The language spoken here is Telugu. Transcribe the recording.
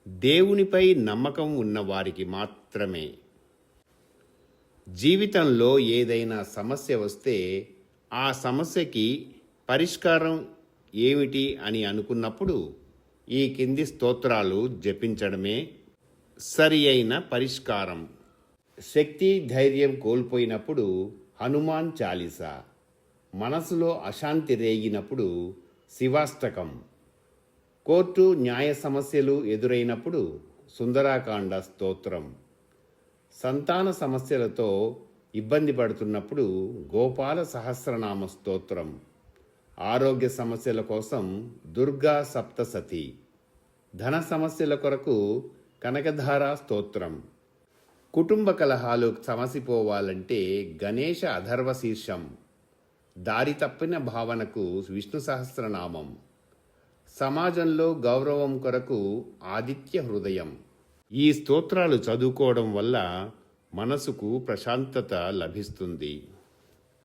దేవునిపై నమ్మకం ఉన్న వారికి మాత్రమే. జీవితంలో ఏదైనా సమస్య వస్తే ఆ సమస్యకి పరిష్కారం ఏమిటి అని అనుకున్నప్పుడు ఈ కింది స్తోత్రాలు జపించడమే సరి అయిన పరిష్కారం. శక్తి ధైర్యం కోల్పోయినప్పుడు హనుమాన్ చాలీసా, మనసులో అశాంతి రేగినప్పుడు శివాష్టకం, కోర్టు న్యాయ సమస్యలు ఎదురైనప్పుడు సుందరాకాండ స్తోత్రం, సంతాన సమస్యలతో ఇబ్బంది పడుతున్నప్పుడు గోపాల సహస్రనామ స్తోత్రం, ఆరోగ్య సమస్యల కోసం దుర్గా సప్తసతి, ధన సమస్యల కొరకు కనకధార స్తోత్రం, కుటుంబ కలహాలు సమసిపోవాలంటే గణేశ అథర్వశీర్షం, దారి తప్పిన భావనకు విష్ణు సహస్రనామం, సమాజంలో గౌరవం కొరకు ఆదిత్య హృదయం. ఈ స్తోత్రాలు చదువుకోవడం వల్ల మనసుకు ప్రశాంతత లభిస్తుంది.